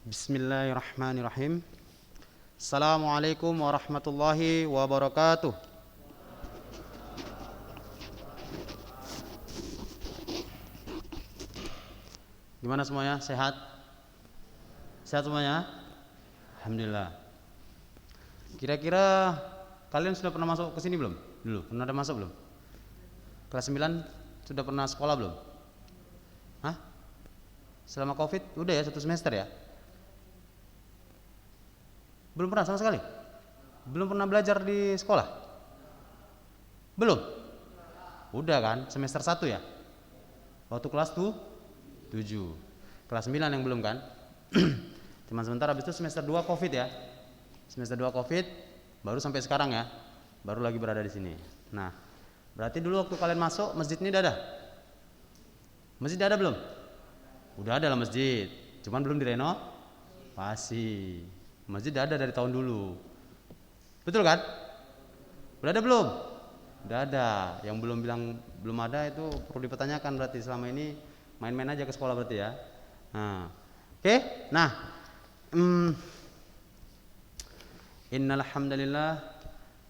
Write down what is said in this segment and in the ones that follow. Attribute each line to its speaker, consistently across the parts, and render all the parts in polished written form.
Speaker 1: Bismillahirrahmanirrahim. Assalamualaikum warahmatullahi wabarakatuh. Gimana semuanya? Sehat? Sehat semuanya? Alhamdulillah. Kira-kira kalian sudah pernah masuk ke sini belum? Dulu, pernah ada masuk belum? Kelas 9 sudah pernah sekolah belum? Hah? Selama Covid udah ya 1 semester ya? Belum pernah sama sekali? Belum pernah belajar di sekolah? Belum? Udah kan? Semester 1 ya? Waktu kelas tuh 7. Kelas 9 yang belum kan? Cuman sebentar, habis itu semester 2 Covid ya. Semester 2 Covid baru sampai sekarang ya. Baru lagi berada di sini. Nah, berarti dulu waktu kalian masuk masjid ini udah ada? Masjid udah ada belum? Udah ada lah masjid. Cuman belum direnovasi. Masjid udah ada dari tahun dulu. Betul kan? Udah ada belum? Udah ada. Yang belum bilang belum ada itu perlu dipertanyakan, berarti selama ini main-main aja ke sekolah berarti ya. Nah, oke. Nah, innal hamdalillah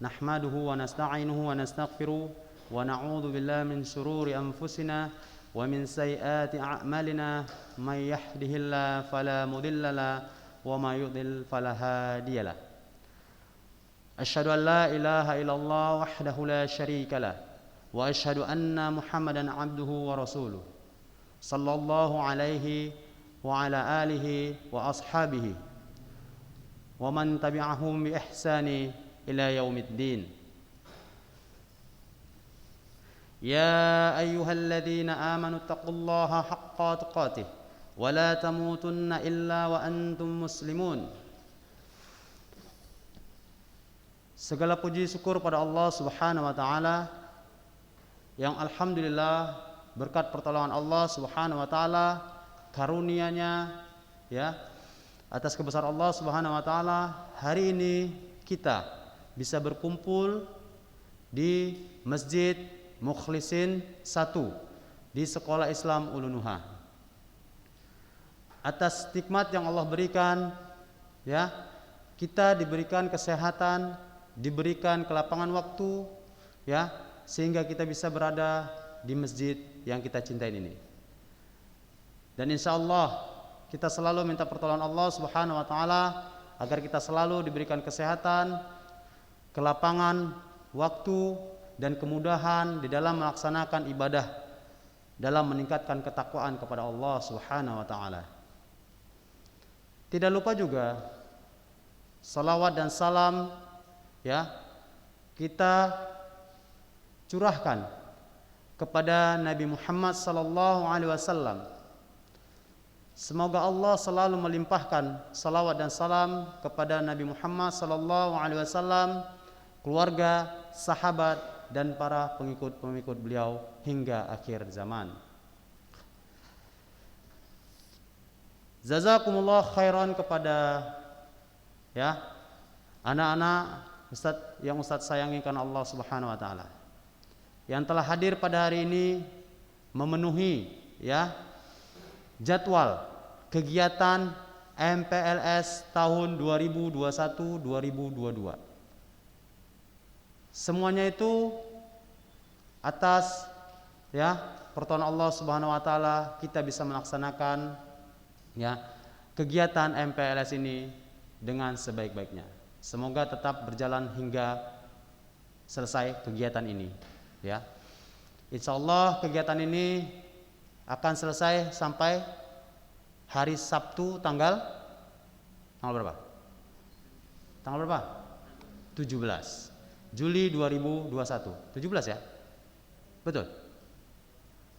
Speaker 1: nahmaduhu wa nasta'inuhu wa nastaghfiruh wa na'udzu billahi min shururi anfusina wa min sayyiati a'malina may yahdihillahu fala mudilla lahu wa may yudlil fala hadiyalah. Asyhadu an la ilaha illallah wahdahu la syarika lah wa asyhadu anna Muhammadan abduhu wa rasuluh sallallahu alaihi wa ala alihi wa ashabihi wa man tabi'ahum bi ihsani ila yaumiddin. Ya ayyuhalladzina amanu taqullaha haqqa tuqatih wa la tamutunna illa wa antum muslimun. Segala puji syukur pada Allah Subhanahu wa taala yang alhamdulillah berkat pertolongan Allah Subhanahu wa taala, karunia-Nya ya, atas kebesaran Allah Subhanahu wa taala, hari ini kita bisa berkumpul di Masjid Mukhlisin 1 di Sekolah Islam Ulunuha. Atas nikmat yang Allah berikan ya, kita diberikan kesehatan, diberikan kelapangan waktu ya, sehingga kita bisa berada di masjid yang kita cintai ini. Dan insyaallah kita selalu minta pertolongan Allah Subhanahu wa taala agar kita selalu diberikan kesehatan, kelapangan waktu dan kemudahan di dalam melaksanakan ibadah, dalam meningkatkan ketakwaan kepada Allah Subhanahu wa taala. Tidak lupa juga salawat dan salam ya, kita curahkan kepada Nabi Muhammad sallallahu alaihi wasallam. Semoga Allah selalu melimpahkan salawat dan salam kepada Nabi Muhammad sallallahu alaihi wasallam, keluarga, sahabat dan para pengikut-pengikut beliau hingga akhir zaman. Jazakumullah khairan kepada ya anak-anak yang Ustadz sayangi karena Allah Subhanahu wa taala, yang telah hadir pada hari ini memenuhi ya jadwal kegiatan MPLS tahun 2021-2022. Semuanya itu atas ya pertolongan Allah Subhanahu wa taala kita bisa melaksanakan ya kegiatan MPLS ini dengan sebaik-baiknya. Semoga tetap berjalan hingga selesai kegiatan ini ya. Insyaallah kegiatan ini akan selesai sampai hari Sabtu tanggal berapa? Tanggal berapa? 17 Juli 2021. 17 ya? Betul?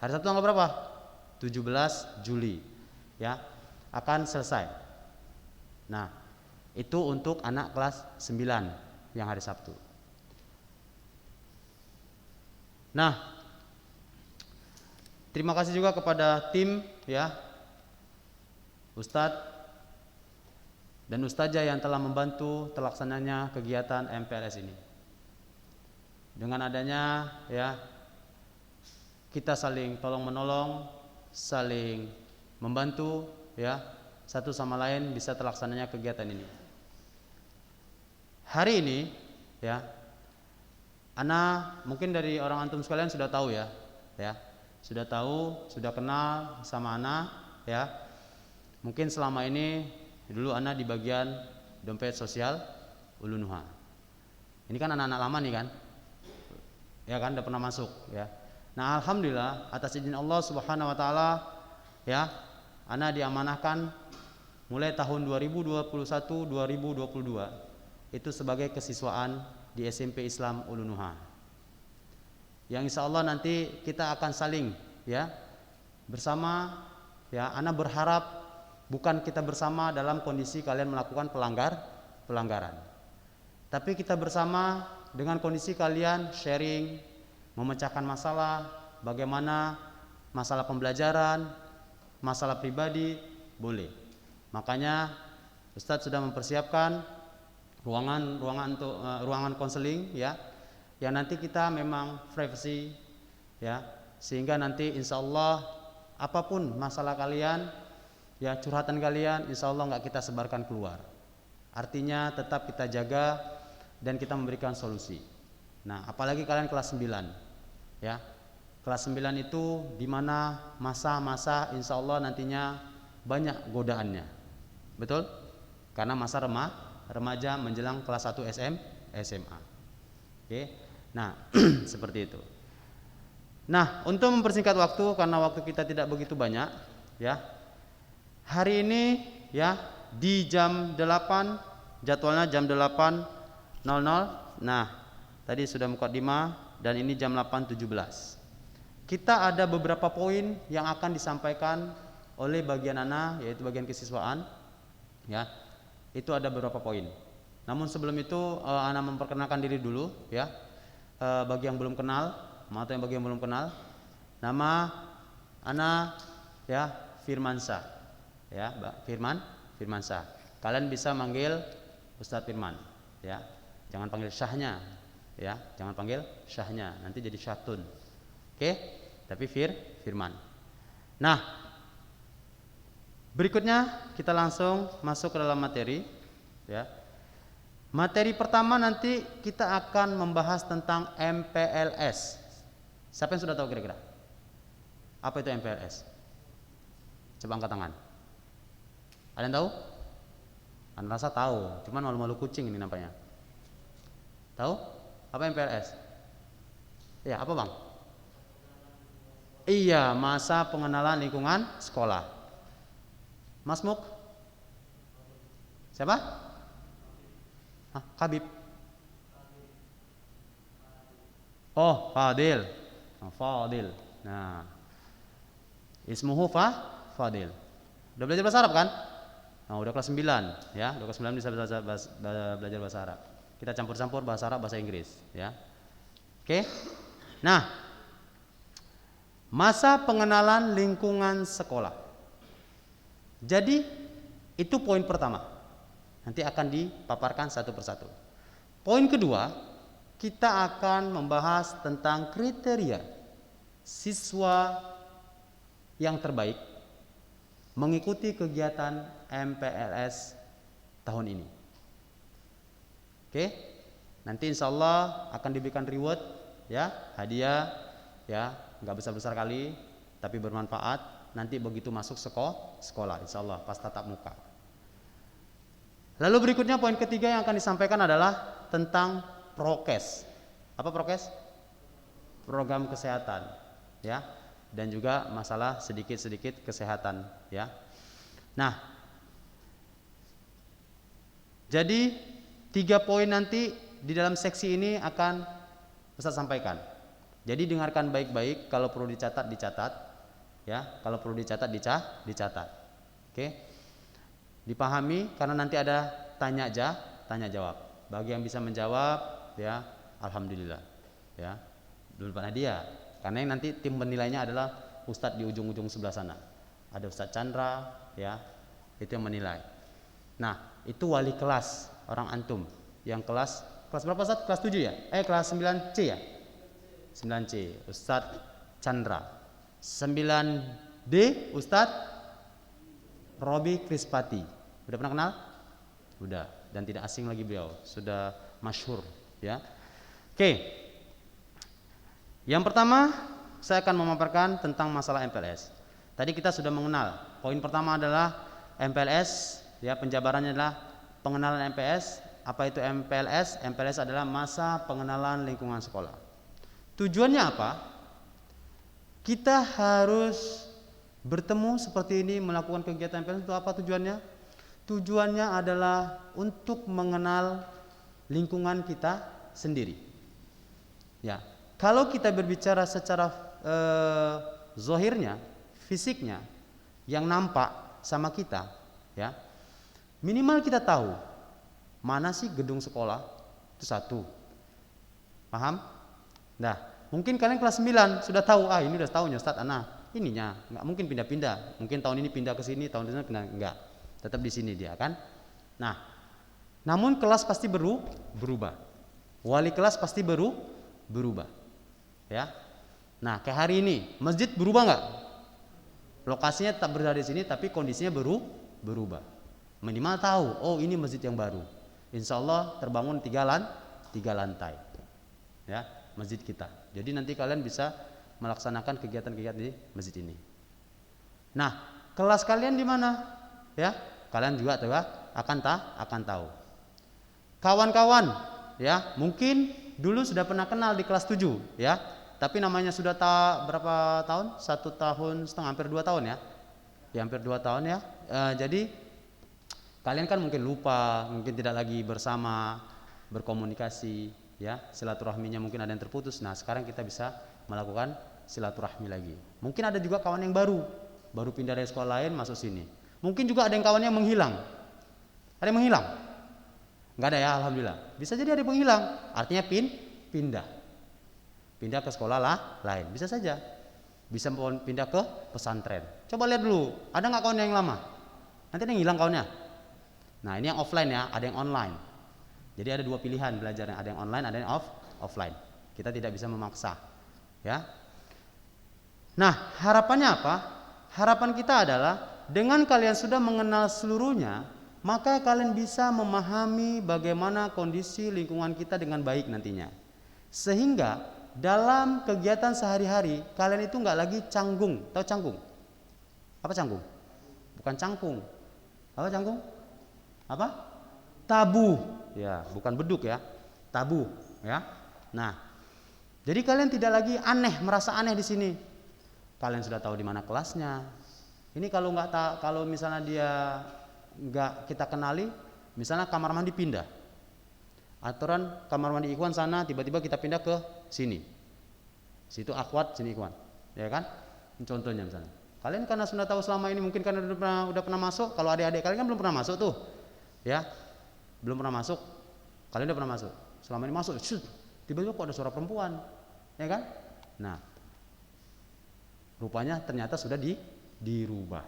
Speaker 1: Hari Sabtu tanggal berapa? 17 Juli ya, akan selesai. Nah, itu untuk anak kelas 9 yang hari Sabtu. Nah, terima kasih juga kepada tim ya, Ustadz dan Ustazah yang telah membantu terlaksananya kegiatan MPLS ini. Dengan adanya ya kita saling tolong menolong, saling membantu ya, satu sama lain bisa terlaksananya kegiatan ini. Hari ini ya, ana mungkin dari orang antum sekalian sudah tahu ya, sudah tahu, sudah kenal sama ana ya. Mungkin selama ini dulu ana di bagian dompet sosial Ulunuha. Ini kan anak-anak lama nih kan, ya kan, udah pernah masuk ya. Nah alhamdulillah atas izin Allah Subhanahu Wa Taala ya, ana diamanahkan mulai tahun 2021-2022 itu sebagai kesiswaan di SMP Islam Ulunuha. Yang insya Allah nanti kita akan saling ya bersama ya. Ana berharap bukan kita bersama dalam kondisi kalian melakukan pelanggaran, tapi kita bersama dengan kondisi kalian sharing, memecahkan masalah, bagaimana masalah pembelajaran, masalah pribadi, boleh. Makanya Ustadz sudah mempersiapkan ruangan konseling ya, yang nanti kita memang privacy ya, sehingga nanti insya Allah apapun masalah kalian ya, curhatan kalian insya Allah nggak kita sebarkan keluar. Artinya tetap kita jaga dan kita memberikan solusi. Nah apalagi kalian kelas 9 ya, kelas 9 itu dimana masa-masa insya Allah nantinya banyak godaannya, betul? Karena masa remaja menjelang kelas 1 SMA. Oke, nah seperti itu. Nah untuk mempersingkat waktu, karena waktu kita tidak begitu banyak ya, hari ini ya di jam 8, jadwalnya jam 8.00. Nah tadi sudah mukaddimah dan ini jam 8.17. Kita ada beberapa poin yang akan disampaikan oleh bagian anak, yaitu bagian kesiswaan ya. Itu ada beberapa poin. Namun sebelum itu ana memperkenalkan diri dulu ya. Bagi yang belum kenal, atau yang bagi yang belum kenal, nama ana ya Firmansyah ya, Firmansyah. Kalian bisa manggil Ustadz Firman ya. Jangan panggil syahnya ya, jangan panggil syahnya, nanti jadi syatun. Oke? Tapi Firman. Nah, berikutnya kita langsung masuk ke dalam materi ya. Materi pertama nanti kita akan membahas tentang MPLS. Siapa yang sudah tahu kira-kira? Apa itu MPLS? Coba angkat tangan. Ada yang tahu? Anda rasa tahu, cuman malu-malu kucing ini nampaknya. Tahu? Apa MPLS? Ya, apa bang? Iya, masa pengenalan lingkungan sekolah. Mas Muk? Siapa? Habib. Oh, Fadil. Fadil. Nah, ismuhu Fadil. Udah belajar bahasa Arab kan? Nah, udah kelas 9 ya, udah kelas 9 bisa belajar bahasa Arab. Kita campur-campur bahasa Arab, bahasa Inggris ya. Oke. Nah, masa pengenalan lingkungan sekolah. Jadi itu poin pertama. Nanti akan dipaparkan satu persatu. Poin kedua, kita akan membahas tentang kriteria siswa yang terbaik mengikuti kegiatan MPLS tahun ini. Oke, nanti insya Allah akan diberikan reward ya, hadiah ya, nggak besar-besar kali, tapi bermanfaat. Nanti begitu masuk sekolah, insya Allah pas tatap muka. Lalu berikutnya poin ketiga yang akan disampaikan adalah tentang prokes. Apa prokes? Program kesehatan ya, dan juga masalah sedikit-sedikit kesehatan ya. Nah, jadi 3 poin nanti di dalam seksi ini akan Ustaz sampaikan. Jadi dengarkan baik-baik, kalau perlu dicatat ya, kalau perlu dicatat dicatat. Oke. Dipahami, karena nanti ada tanya jawab. Bagi yang bisa menjawab ya alhamdulillah ya, dulu hadiah. Karena yang nanti tim penilainya adalah Ustadz di ujung-ujung sebelah sana. Ada Ustadz Chandra ya, itu yang menilai. Nah, itu wali kelas orang antum yang kelas berapa Ustadz? Kelas 7 ya? Kelas 9C ya? 9C Ustadz Chandra. 9D Ustadz Robi Krispati. Udah pernah kenal? Udah, dan tidak asing lagi beliau, sudah masyhur ya. Oke. Yang pertama, saya akan memaparkan tentang masalah MPLS. Tadi kita sudah mengenal. Poin pertama adalah MPLS, ya, penjabarannya adalah pengenalan MPLS. Apa itu MPLS? MPLS adalah masa pengenalan lingkungan sekolah. Tujuannya apa? Kita harus bertemu seperti ini, melakukan kegiatan MPLS. Itu apa tujuannya? Tujuannya adalah untuk mengenal lingkungan kita sendiri. Ya, kalau kita berbicara secara zohirnya, fisiknya, yang nampak sama kita, ya, minimal kita tahu mana sih gedung sekolah, itu satu. Paham? Nah, mungkin kalian kelas 9 sudah tahu, ini udah tahu Ustaz, ininya nggak mungkin pindah-pindah. Mungkin tahun ini pindah ke sini, tahun ini pindah, enggak. Tetap di sini dia kan. Nah, namun kelas pasti berubah. Wali kelas pasti berubah. Ya. Nah, kayak hari ini, masjid berubah nggak? Lokasinya tetap berada di sini, tapi kondisinya berubah. Minimal tahu, ini masjid yang baru. Insya Allah terbangun 3 lantai. Ya, masjid kita. Jadi nanti kalian bisa melaksanakan kegiatan-kegiatan di masjid ini. Nah, kelas kalian di mana? Ya, kalian juga akan tahu. Kawan-kawan, ya, mungkin dulu sudah pernah kenal di kelas 7, ya. Tapi namanya sudah berapa tahun? 1 tahun setengah, hampir 2 tahun ya. Ya, hampir 2 tahun ya. Jadi kalian kan mungkin lupa, mungkin tidak lagi bersama, berkomunikasi, ya. Silaturahminya mungkin ada yang terputus. Nah, sekarang kita bisa melakukan silaturahmi lagi. Mungkin ada juga kawan yang baru pindah dari sekolah lain masuk sini. Mungkin juga ada yang kawannya menghilang. Ada yang menghilang? Enggak ada ya, alhamdulillah. Bisa jadi ada yang menghilang, artinya pindah ke sekolah lain. Bisa saja. Bisa pindah ke pesantren. Coba lihat dulu, ada nggak kawan yang lama? Nanti ada yang hilang kawannya. Nah, ini yang offline ya, ada yang online. Jadi ada 2 pilihan belajarnya, ada yang online, ada yang offline. Kita tidak bisa memaksa, ya. Nah, harapannya apa? Harapan kita adalah dengan kalian sudah mengenal seluruhnya, maka kalian bisa memahami bagaimana kondisi lingkungan kita dengan baik nantinya. Sehingga dalam kegiatan sehari-hari kalian itu nggak lagi canggung. Tahu canggung? Apa canggung? Bukan cangkung. Apa canggung? Apa? Tabu. Ya, bukan beduk ya. Tabu, ya. Nah, jadi kalian tidak lagi merasa aneh di sini. Kalian sudah tahu di mana kelasnya. Ini kalau misalnya dia nggak kita kenali, misalnya kamar mandi pindah. Aturan kamar mandi Ikhwan sana, tiba-tiba kita pindah ke sini. Situ akhwat, sini Ikhwan. Ya kan? Contohnya misalnya. Kalian karena sudah tahu selama ini, mungkin karena udah pernah masuk. Kalau adik-adik kalian kan belum pernah masuk tuh. Ya. Belum pernah masuk. Kalian udah pernah masuk. Selama ini masuk, tiba-tiba kok ada suara perempuan. Ya kan? Nah, rupanya ternyata sudah dirubah.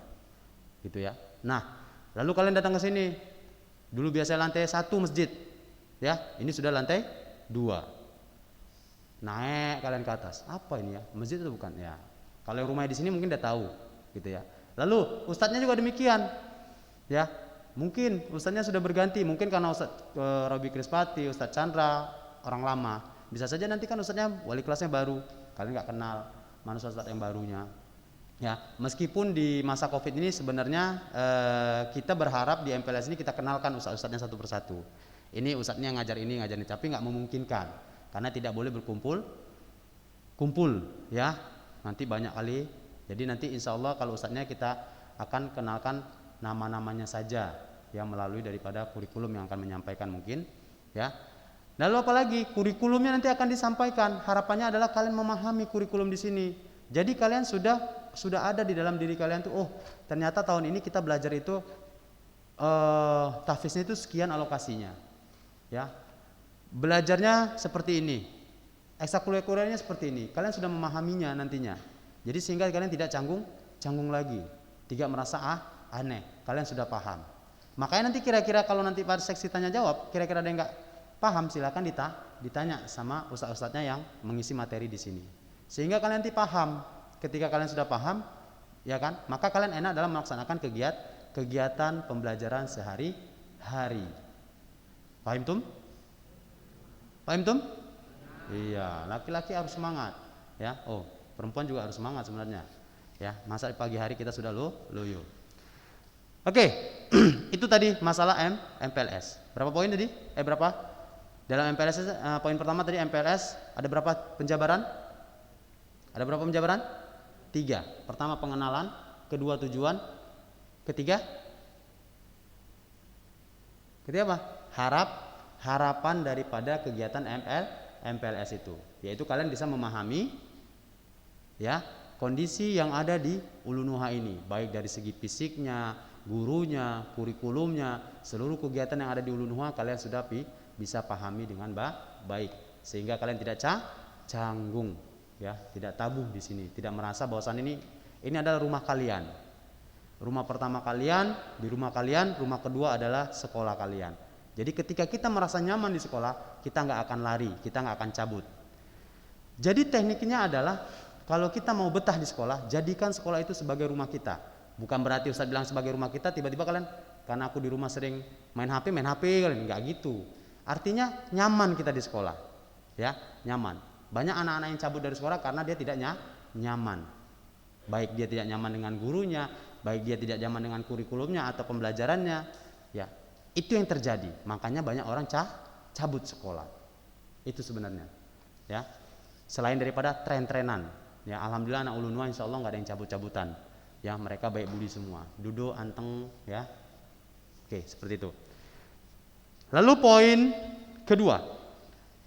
Speaker 1: Gitu ya. Nah, lalu kalian datang ke sini. Dulu biasa lantai 1 masjid. Ya, ini sudah lantai 2. Naik kalian ke atas. Apa ini ya? Masjid itu bukan ya. Kalau yang rumahnya di sini mungkin udah tahu, gitu ya. Lalu ustadznya juga demikian. Ya. Mungkin ustadznya sudah berganti, mungkin karena Ustadz Robi Krispati, Ustadz Chandra, orang lama. Bisa saja nanti kan ustadznya wali kelasnya baru. Kalian nggak kenal mana ustadz yang barunya. Ya, meskipun di masa Covid ini sebenarnya kita berharap di MPLS ini kita kenalkan ustadz-ustadznya satu persatu. Ini ustadznya ngajar ini, tapi nggak memungkinkan karena tidak boleh kumpul, ya. Nanti banyak kali. Jadi nanti insya Allah kalau ustadznya kita akan kenalkan nama-namanya saja yang melalui daripada kurikulum yang akan menyampaikan mungkin, ya. Lalu apalagi kurikulumnya nanti akan disampaikan. Harapannya adalah kalian memahami kurikulum di sini. Jadi kalian sudah ada di dalam diri kalian tuh, ternyata tahun ini kita belajar itu tahfiznya itu sekian alokasinya. Ya. Belajarnya seperti ini. Ekstrakurikulernya seperti ini. Kalian sudah memahaminya nantinya. Jadi sehingga kalian tidak canggung lagi. Tidak merasa aneh. Kalian sudah paham. Makanya nanti kira-kira kalau nanti pada seksi tanya jawab, kira-kira ada yang enggak paham, silakan ditanya sama ustadz-ustadznya yang mengisi materi di sini. Sehingga kalian nanti paham. Ketika kalian sudah paham, ya kan, maka kalian enak dalam melaksanakan kegiatan pembelajaran sehari-hari. Paham tum? Paham tum? Iya, laki-laki harus semangat, ya. Oh, perempuan juga harus semangat sebenarnya. Ya, masa di pagi hari kita sudah loyo. Oke, itu tadi masalah MPLS. Berapa poin tadi? Berapa? Dalam MPLS poin pertama tadi MPLS ada berapa penjabaran? Ada berapa penjabaran? 3. Pertama pengenalan, kedua tujuan, ketiga apa? Harapan daripada kegiatan MPLS itu, yaitu kalian bisa memahami ya kondisi yang ada di Ulunuha ini, baik dari segi fisiknya, gurunya, kurikulumnya, seluruh kegiatan yang ada di Ulunuha kalian sudah bisa pahami dengan baik, sehingga kalian tidak canggung, ya, tidak tabu di sini, tidak merasa bahwasan ini adalah rumah kalian, rumah pertama kalian, di rumah kalian, rumah kedua adalah sekolah kalian. Jadi ketika kita merasa nyaman di sekolah, kita nggak akan lari, kita nggak akan cabut. Jadi tekniknya adalah kalau kita mau betah di sekolah, jadikan sekolah itu sebagai rumah kita. Bukan berarti Ustaz bilang sebagai rumah kita, tiba-tiba kalian, karena aku di rumah sering main HP kalian, enggak gitu. Artinya nyaman kita di sekolah. Ya, nyaman. Banyak anak-anak yang cabut dari sekolah karena dia tidak nyaman. Baik dia tidak nyaman dengan gurunya, baik dia tidak nyaman dengan kurikulumnya atau pembelajarannya. Ya, itu yang terjadi. Makanya banyak orang cabut sekolah. Itu sebenarnya. Ya. Selain daripada tren-trenan. Ya, alhamdulillah anak Ulunuha insyaallah enggak ada yang cabut-cabutan. Ya, mereka baik budi semua. Duduk anteng, ya. Oke, seperti itu. Lalu poin kedua,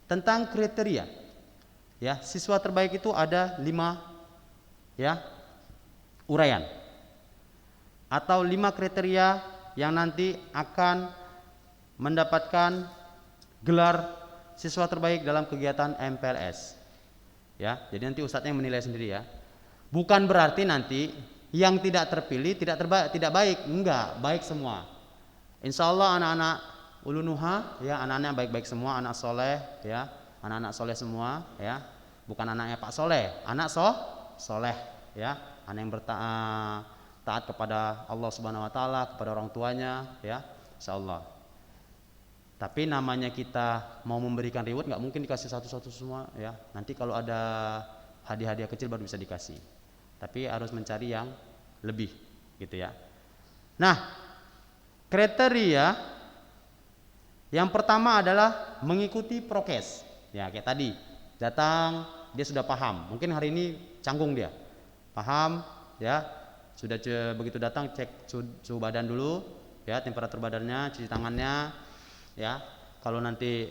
Speaker 1: tentang kriteria. Ya, siswa terbaik itu ada 5 ya uraian. Atau 5 kriteria yang nanti akan mendapatkan gelar siswa terbaik dalam kegiatan MPLS. Ya, jadi nanti ustadznya yang menilai sendiri ya. Bukan berarti nanti yang tidak terpilih tidak baik, enggak, baik semua. Insya Allah anak-anak Ulunuha ya anak-anak baik-baik semua, anak soleh ya, anak-anak soleh semua ya, bukan anaknya Pak Soleh, anak soleh ya, anak yang taat kepada Allah Subhanahu Wa Taala, kepada orang tuanya ya, Insya Allah. Tapi namanya kita mau memberikan reward nggak mungkin dikasih satu-satu semua ya. Nanti kalau ada hadiah-hadiah kecil baru bisa dikasih. Tapi harus mencari yang lebih gitu ya. Nah, kriteria yang pertama adalah mengikuti prokes. Ya, kayak tadi. Datang, dia sudah paham. Mungkin hari ini canggung dia. Paham ya. Sudah begitu datang cek suhu badan dulu ya, temperatur badannya, cuci tangannya. Ya, kalau nanti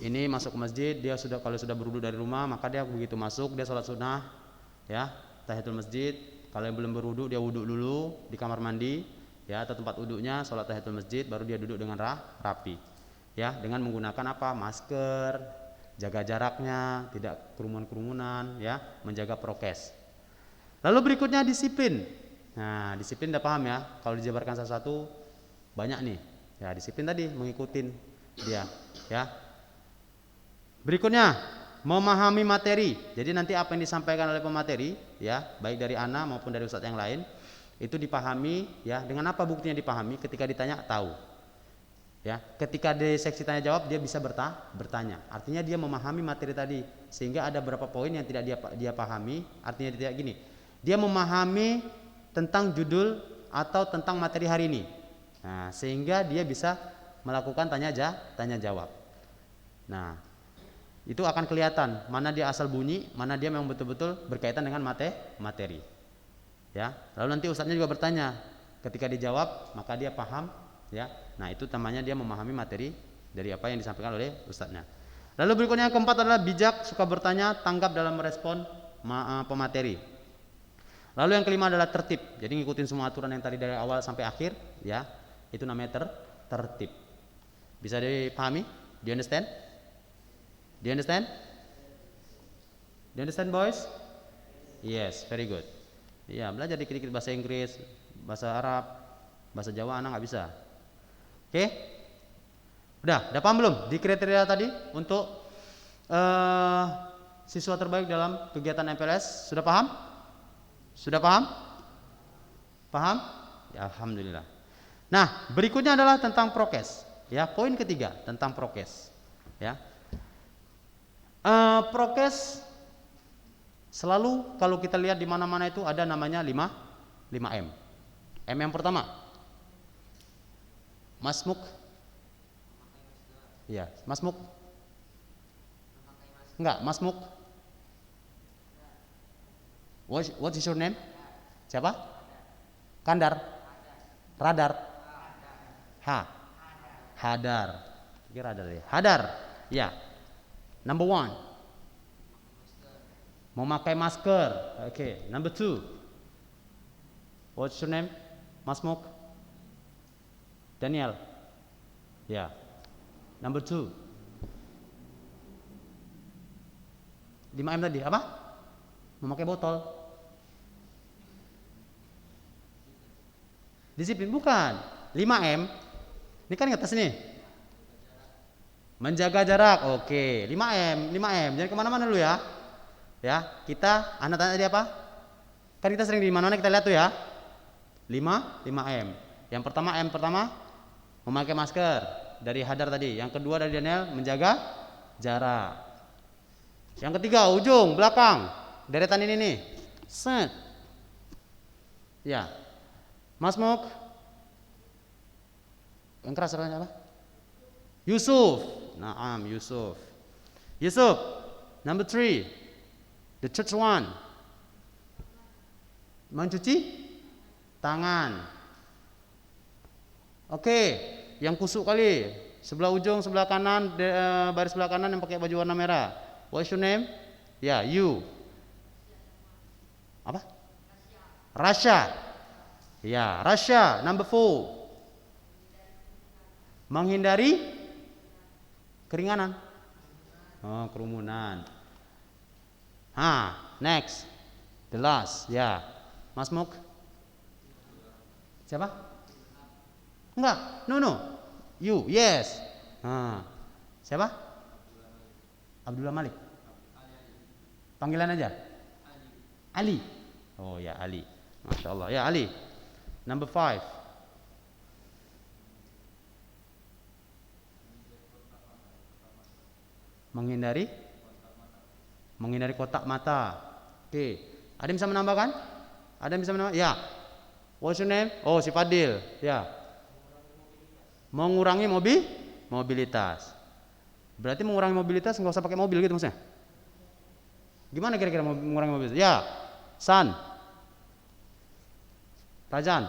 Speaker 1: ini masuk ke masjid, dia kalau sudah berwudu dari rumah, maka dia begitu masuk dia sholat sunnah, ya, tahiyatul masjid. Kalau yang belum berwudu dia wudu dulu di kamar mandi, ya, atau tempat wudunya, sholat tahiyatul masjid, baru dia duduk dengan rapi, ya, dengan menggunakan apa? Masker, jaga jaraknya, tidak kerumunan, ya, menjaga prokes. Lalu berikutnya disiplin. Nah, disiplin udah paham ya? Kalau dijabarkan satu-satu banyak nih. Ya, disiplin tadi mengikutin dia ya. Berikutnya memahami materi. Jadi nanti apa yang disampaikan oleh pemateri ya, baik dari ana maupun dari ustadz yang lain, itu dipahami ya. Dengan apa buktinya dipahami? Ketika ditanya tahu. Ya, ketika di seksi tanya jawab dia bisa bertanya. Artinya dia memahami materi tadi, sehingga ada beberapa poin yang tidak dia pahami. Artinya tidak gini. Dia memahami tentang judul atau tentang materi hari ini. Nah, sehingga dia bisa melakukan tanya jawab. Nah, itu akan kelihatan mana dia asal bunyi, mana dia memang betul-betul berkaitan dengan materi. Ya, lalu nanti ustadznya juga bertanya. Ketika dijawab, maka dia paham, ya. Nah, itu namanya dia memahami materi dari apa yang disampaikan oleh ustadznya. Lalu berikutnya yang keempat adalah bijak, suka bertanya, tanggap dalam merespon pemateri. Lalu yang kelima adalah tertib. Jadi ngikutin semua aturan yang tadi dari awal sampai akhir, ya. Itu namanya tertib. Bisa dipahami? Do you understand? Do you understand? Do you understand boys? Yes, very good. Iya, belajar dikit-dikit bahasa Inggris, bahasa Arab, bahasa Jawa anak nggak bisa. Oke? Udah paham belum di kriteria tadi untuk siswa terbaik dalam kegiatan MPLS? Sudah paham? Sudah paham? Paham? Ya, alhamdulillah. Nah, berikutnya adalah tentang prokes. Ya, poin ketiga tentang prokes. Ya, prokes selalu kalau kita lihat di mana-mana itu ada namanya 5M. M yang pertama, masmuk. Ya, masmuk. Enggak, masmuk. What is your name? Siapa? Kandar. Radar. Hadar. Kira radar ya. Hadar. Ya. Number one. Memakai masker. Oke. Number two. What's your name? Masmuk. Daniel. Ya. Number two. 5M tadi apa? Memakai botol. Disiplin bukan. 5M. Ini kan atas nih. Menjaga jarak. Oke, 5M. Jangan kemana-mana dulu ya. Ya, kita anak tanya tadi apa? Kan kita sering di mana-mana kita lihat tuh ya. 5M. Yang pertama M pertama memakai masker dari Hadar tadi. Yang kedua dari Daniel menjaga jarak. Yang ketiga ujung belakang deretan ini nih. Set. Ya. Masmuk. Yang keras apa? Yusuf. Naam, Yusuf. Number 3. The third one. Mencuci tangan. Oke, yang kusuk kali. Sebelah ujung sebelah kanan, baris sebelah kanan yang pakai baju warna merah. What's your name? Ya, you. Apa? Rasya. Ya, Rasya. Number 4. Menghindari keringanan. Oh, kerumunan. Next. The last. Ya. Masmuk. Siapa? Enggak. No. You. Yes. Siapa? Abdullah Malik. Panggilan aja. Ali. Oh ya, Ali. Masya Allah. Ya, Ali. Number 5. Menghindari kotak mata. Oke. Ada yang bisa menambahkan? Ya. What's your name? Oh, si Fadil. Ya. Mengurangi mobilitas. Berarti mengurangi mobilitas nggak usah pakai mobil gitu maksudnya? Gimana kira-kira mengurangi mobilitas? Ya. San. Rajan.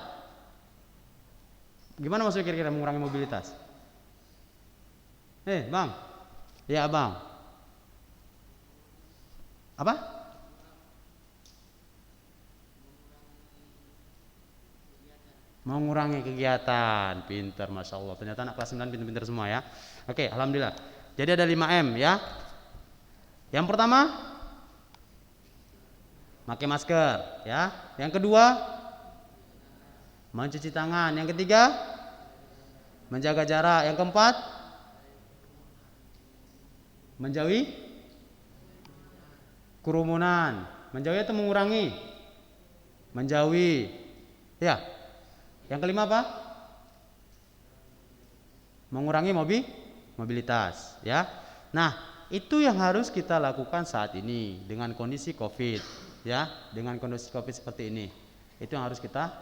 Speaker 1: Gimana maksudnya kira-kira mengurangi mobilitas? Bang. Ya, Bang. Apa? Mengurangi kegiatan. Pinter, Masya Allah. Ternyata anak kelas 9 pinter-pinter semua ya. Oke, alhamdulillah. Jadi ada 5M ya. Yang pertama, pakai masker ya. Yang kedua, mencuci tangan. Yang ketiga, menjaga jarak. Yang keempat, menjauhi kerumunan. Menjauhi atau mengurangi? Menjauhi. Ya. Yang kelima apa? Mengurangi mobilitas, ya. Nah, itu yang harus kita lakukan saat ini dengan kondisi Covid, ya. Dengan kondisi Covid seperti ini. Itu yang harus kita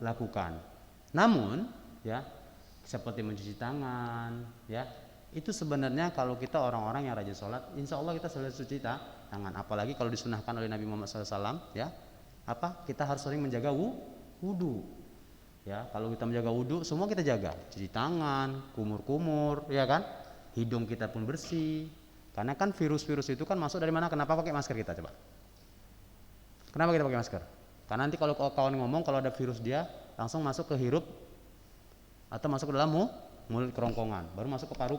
Speaker 1: lakukan. Namun, ya, seperti mencuci tangan, ya. Itu sebenarnya kalau kita orang-orang yang rajin sholat, insya Allah kita selalu cuci tangan. Apalagi kalau disunahkan oleh Nabi Muhammad SAW, ya. Kita harus sering menjaga wudu. Ya, kalau kita menjaga wudu, semua kita jaga. Cuci tangan, kumur-kumur, ya kan? Hidung kita pun bersih. Karena kan virus-virus itu kan masuk dari mana? Kenapa pakai masker kita coba? Kenapa kita pakai masker? Karena nanti kalau kawan ngomong kalau ada virus dia langsung masuk ke hirup atau masuk ke dalam mulut kerongkongan, baru masuk ke paru.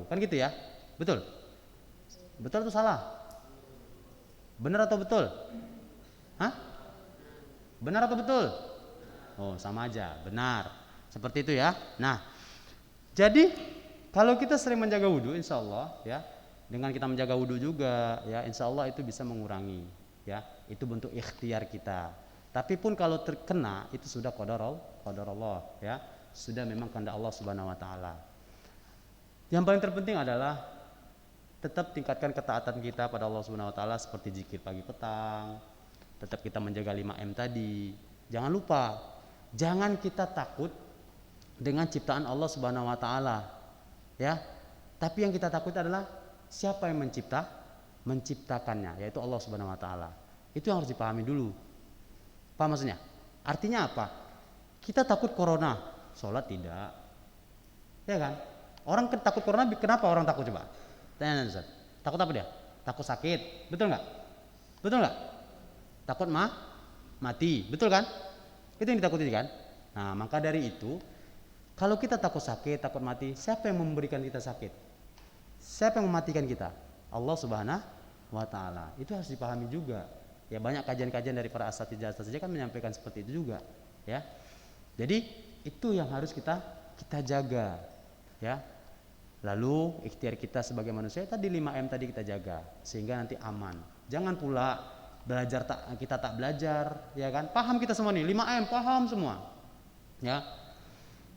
Speaker 1: Kan gitu ya? Betul? Betul atau salah? Benar atau betul? Benar atau betul? Oh, sama aja, benar. Seperti itu ya. Nah, jadi kalau kita sering menjaga wudhu, insya Allah ya, dengan kita menjaga wudhu juga, ya, insya Allah itu bisa mengurangi, ya. Itu bentuk ikhtiar kita. Tapi pun kalau terkena itu sudah qadarullah ya, sudah memang kehendak Allah Subhanahu wa taala. Yang paling terpenting adalah tetap tingkatkan ketaatan kita pada Allah Subhanahu wa taala seperti zikir pagi petang. Tetap kita menjaga 5M tadi. Jangan lupa, jangan kita takut dengan ciptaan Allah Subhanahu wa taala. Ya. Tapi yang kita takut adalah siapa yang menciptakannya, yaitu Allah Subhanahu wa taala. Itu yang harus dipahami dulu. Paham maksudnya? Artinya apa? Kita takut corona, sholat tidak. Ya kan? Orang takut corona, kenapa orang takut coba? Tanya Ustaz. Takut apa dia? Takut sakit, betul nggak? Betul nggak? Takut mati, betul kan? Itu yang ditakuti kan? Nah, maka dari itu, kalau kita takut sakit, takut mati, siapa yang memberikan kita sakit? Siapa yang mematikan kita? Allah Subhanahu wa taala. Itu harus dipahami juga. Ya, banyak kajian-kajian dari para asatidz saja kan menyampaikan seperti itu juga, ya. Jadi itu yang harus kita jaga, ya. Lalu ikhtiar kita sebagai manusia tadi 5M tadi kita jaga sehingga nanti aman. Jangan pula kita tak belajar, ya kan? Paham kita semua nih 5M, paham semua. Ya.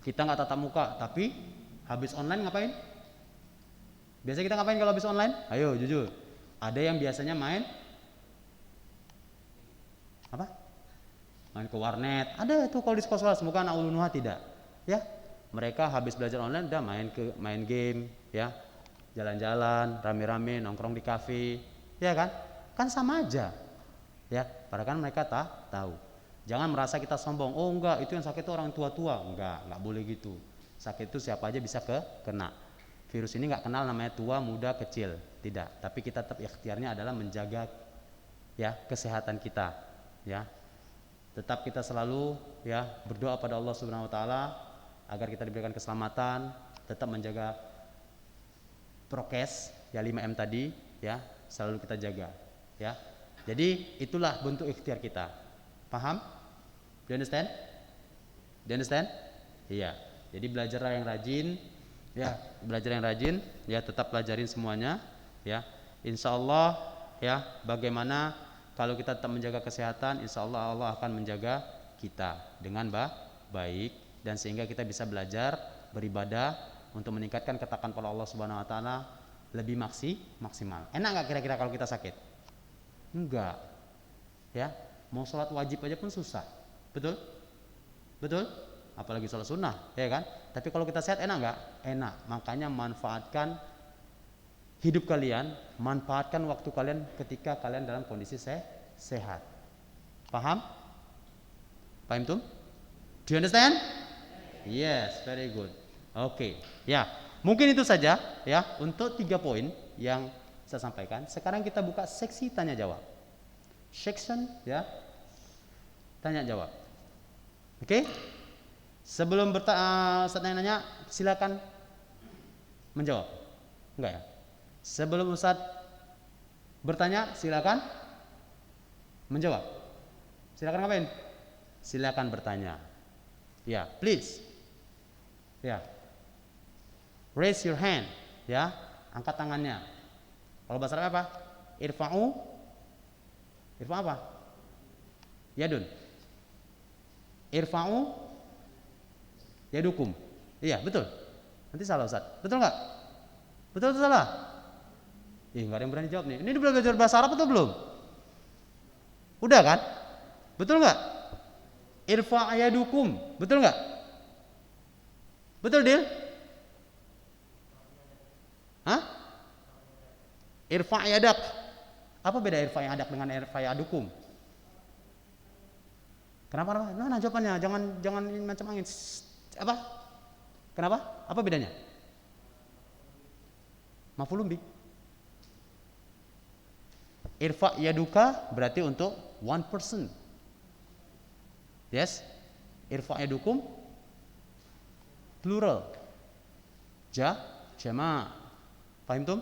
Speaker 1: Kita nggak tatap muka, tapi habis online ngapain? Biasa kita ngapain kalau habis online? Ayo jujur. Ada yang biasanya main apa? Main ke warnet. Ada itu kalau di sekolah-sekolah, semoga anak ulunha tidak. Ya. Mereka habis belajar online udah main game, ya. Jalan-jalan, rame-rame, nongkrong di kafe, ya kan? Kan sama aja. Ya, padahal kan mereka tak tahu. Jangan merasa kita sombong. Oh enggak, itu yang sakit itu orang tua-tua. Enggak boleh gitu. Sakit itu siapa aja bisa kena. Virus ini enggak kenal namanya tua, muda, kecil. Tidak. Tapi kita tetap ikhtiarnya adalah menjaga ya kesehatan kita. Ya, tetap kita selalu ya berdoa pada Allah Subhanahu wa taala agar kita diberikan keselamatan, tetap menjaga prokes ya 5M tadi ya, selalu kita jaga ya. Jadi itulah bentuk ikhtiar kita. Paham? Do you understand? Do you understand? Iya. Jadi belajarlah yang rajin ya, belajar yang rajin ya, tetap pelajarin semuanya ya. Insyaallah ya, bagaimana kalau kita tetap menjaga kesehatan, insya Allah Allah akan menjaga kita dengan baik dan sehingga kita bisa belajar beribadah untuk meningkatkan ketakwaan pada Allah Subhanahu wa taala lebih maksimal. Enak nggak kira-kira kalau kita sakit? Enggak. Ya, mau sholat wajib aja pun susah. Betul? Betul? Apalagi sholat sunnah, ya kan? Tapi kalau kita sehat enak nggak? Enak. Makanya manfaatkan hidup kalian, manfaatkan waktu kalian ketika kalian dalam kondisi sehat. Paham? Paham tuh? Do you understand? Yes, very good. Oke, ya. Mungkin itu saja ya untuk 3 poin yang saya sampaikan. Sekarang kita buka seksi tanya jawab. Section ya. Tanya jawab. Oke? Sebelum Ustaz nanya, silakan menjawab. Enggak ya? Sebelum Ustaz bertanya, silakan menjawab. Silakan ngapain? Silakan bertanya. Ya, please. Ya. Raise your hand, ya. Angkat tangannya. Kalau bahasa Arab apa? Irfa'u. Irfa' apa? Yadun. Irfa'u yadukum. Iya, betul. Nanti salah Ustaz. Betul enggak? Betul atau salah? Nggak ada yang berani jawab nih. Ini udah belajar bahasa Arab atau belum? Udah kan? Betul nggak? Irfa' yadukum. Betul nggak? Betul Dil? Hah? Irfa' yadak. Apa beda irfa' yadak dengan irfa' yadukum? Kenapa? Nah, jawabannya jangan macam angin. Apa? Kenapa? Apa bedanya? Maf'ulun bih. Irfa' yaduka berarti untuk one person. Yes. Irfa' yadukum plural. Jama'. Paham tuh?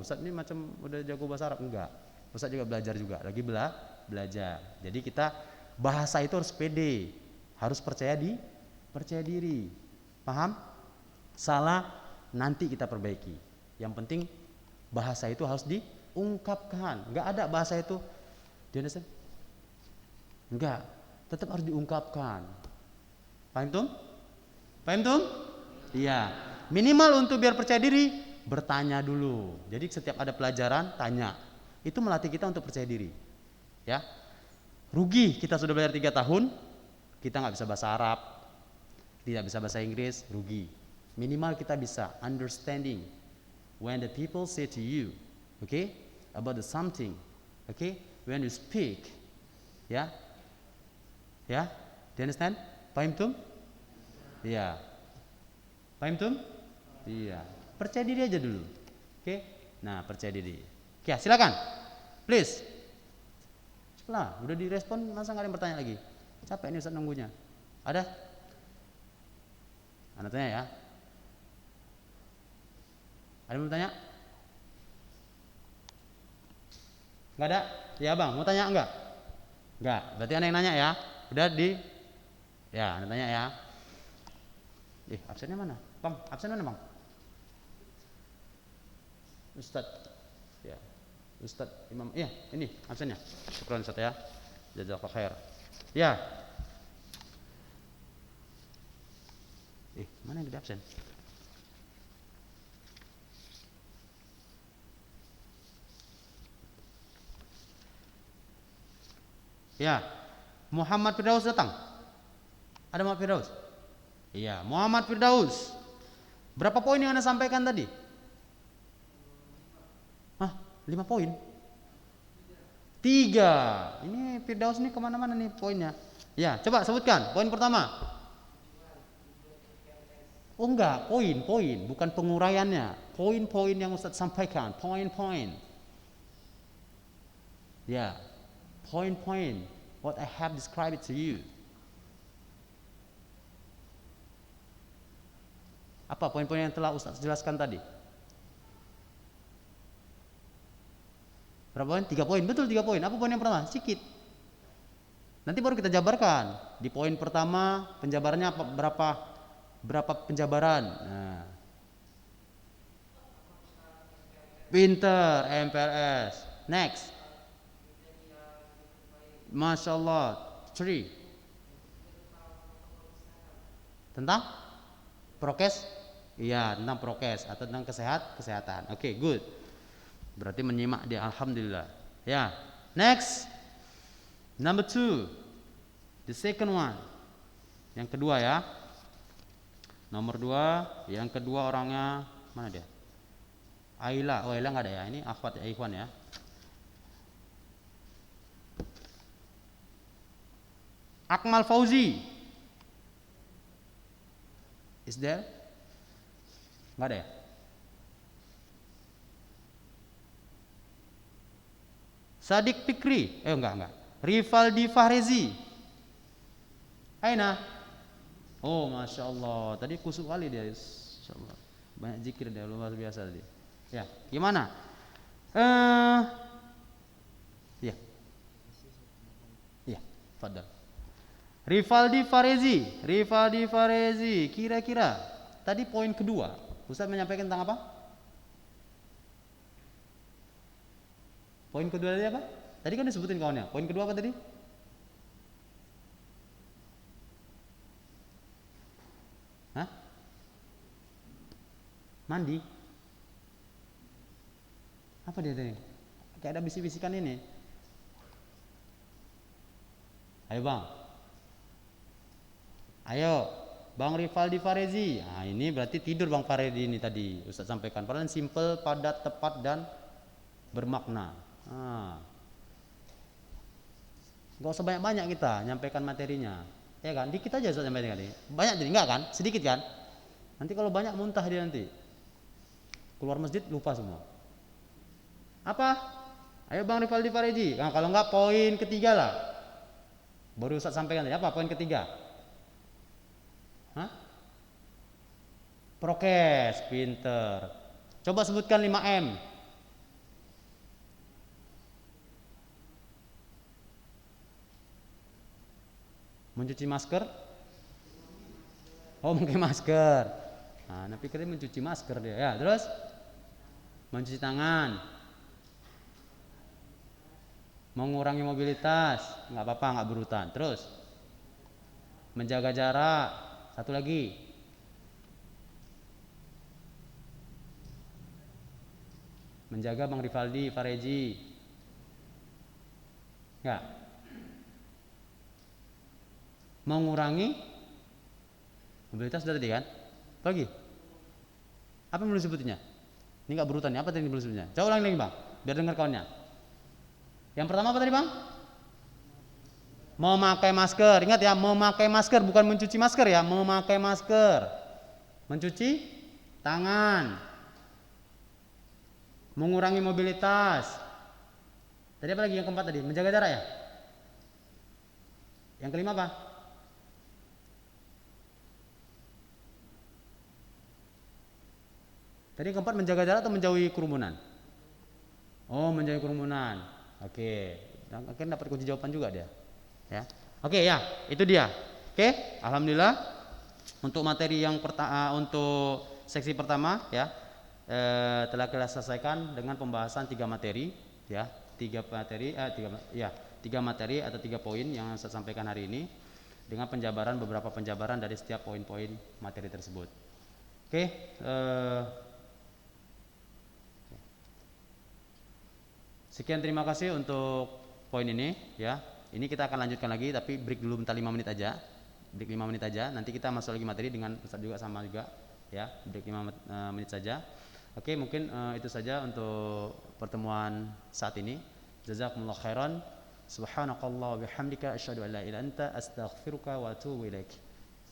Speaker 1: Ustaz ini macam udah jago bahasa Arab. Enggak. Ustaz juga belajar juga. Lagi belajar. Jadi kita bahasa itu harus pede. Harus percaya diri. Paham? Salah nanti kita perbaiki. Yang penting bahasa itu harus diungkapkan. Enggak ada bahasa itu. Do you understand? Enggak. tetap harus diungkapkan. Paham tuh? Paham tuh? Iya. Minimal untuk biar percaya diri, bertanya dulu. Jadi setiap ada pelajaran, tanya. Itu melatih kita untuk percaya diri. Ya. Rugi kita sudah belajar 3 tahun, kita nggak bisa bahasa Arab, tidak bisa bahasa Inggris, rugi. Minimal kita bisa understanding when the people say to you, okay, about the something, okay, when you speak, ya, ya, do you understand? Paham tuh? Iya. Paham tuh? Iya. Percaya diri aja dulu, oke? Nah, percaya diri. Oke, silakan, please. Lah, udah direspon, masa nggak ada yang bertanya lagi? Capek nih Ustaz nunggunya. Ada? Anda tanya ya. Ada yang bertanya? Nggak ada? Ya bang, mau tanya enggak? Enggak, berarti Anda yang nanya ya. Udah ya, Anda tanya ya. Absennya mana? Bang, absen mana bang? Ustaz. Ya. Ustaz Imam, iya ini absennya. Syukran Ustaz ya. Jazakallahu khair. Ya. Mana yang tidak absen? Ya. Muhammad Firdaus datang. Ada Muhammad Firdaus? Iya, Muhammad Firdaus. Berapa poin yang Anda sampaikan tadi? 5 poin. 3. Ini Firdaus ini kemana-mana nih poinnya. Ya, coba sebutkan poin pertama. Oh enggak, poin, bukan penguraiannya. Poin-poin yang Ustaz sampaikan, poin-poin. Ya, poin-poin. What I have described it to you. Apa poin-poin yang telah Ustaz jelaskan tadi? Berapa poin? 3 poin, betul 3 poin. Apa poin yang pertama? Sikit. Nanti baru kita jabarkan. Di poin pertama penjabarannya apa, berapa penjabaran. Nah. Pinter, MPLS. Next. Masya Allah. 3. Tentang prokes? Iya, tentang prokes atau tentang kesehatan. Oke, good. Berarti menyimak dia, alhamdulillah. Ya, next, number 2, the second one, yang kedua ya, nomor 2, yang kedua orangnya mana dia? Aila, oh Aila nggak ada ya, ini akhwat ya, ikhwan ya. Akmal Fauzi, is there? Nggak ada ya? Sadik Fikri, enggak. Rivaldi Fahrezi. Aina? Oh, Masya Allah. Tadi kusuk kali dia. Masya Allah. Banyak zikir dia, luar biasa tadi. Ya, gimana? Ya. Ya, fadal. Rivaldi Farezi. Kira-kira tadi poin kedua, Ustaz menyampaikan tentang apa? Poin kedua tadi apa? Tadi kan disebutin kawannya. Poin kedua apa tadi? Hah? Mandi? Apa dia tadi? Kayak ada bisik-bisikan ini. Ayo bang. Ayo, Bang Rivaldi Farezi. Nah, ini berarti tidur Bang Farezi ini tadi Ustaz sampaikan. Padahal simple, padat, tepat dan bermakna. Gak usah banyak-banyak kita nyampaikan materinya, ya kan? Dikit aja Ustaz sampaikan tadi. Banyak jadi enggak kan? Sedikit kan? Nanti kalau banyak muntah dia nanti. Keluar masjid lupa semua. Apa? Ayo Bang Rivaldi Farezi. Nah, kalau enggak poin ketiga lah. Baru Ustaz sampaikan tadi. Apa poin ketiga? Hah? Prokes, pinter. Coba sebutkan 5M. Mencuci masker? Oh, memakai masker. Nah, pikirnya mencuci masker dia. Ya, terus mencuci tangan. Mengurangi mobilitas, nggak apa-apa, nggak berurutan. Terus menjaga jarak. Satu lagi, menjaga Bang Rivaldi, Fareji. Enggak. Mengurangi mobilitas sudah tadi kan? Lagi. Apa yang belum sebutnya? Ini enggak berurutan ya. Apa tadi yang belum sebutnya? Coba ulangi lagi Bang, biar dengar kawannya. Yang pertama apa tadi Bang? Memakai masker. Ingat ya, memakai masker, bukan mencuci masker ya. Memakai masker. Mencuci tangan. Mengurangi mobilitas. Tadi apa lagi yang keempat tadi? Menjaga jarak ya? Yang kelima apa? Tadi yang keempat menjaga jarak atau menjauhi kerumunan? Oh, menjauhi kerumunan. Oke. Akhirnya dapat kunci jawaban juga dia. Ya. Oke ya, itu dia. Oke, alhamdulillah untuk materi yang untuk seksi pertama ya telah kita selesaikan dengan pembahasan 3 materi ya. 3 materi atau 3 poin yang saya sampaikan hari ini dengan beberapa penjabaran dari setiap poin-poin materi tersebut. Oke, sekian, terima kasih untuk poin ini ya. Ini kita akan lanjutkan lagi tapi break dulu bentar 5 menit aja. Break 5 menit aja. Nanti kita masuk lagi materi dengan Ustaz juga sama juga ya. Break 5 menit saja. Oke, mungkin itu saja untuk pertemuan saat ini. Jazakumullah khairan. Subhanakallah bihamdika asyhadu an la ilaha illa anta astaghfiruka wa atubu ilaik.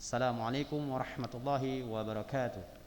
Speaker 1: Assalamualaikum warahmatullahi wabarakatuh.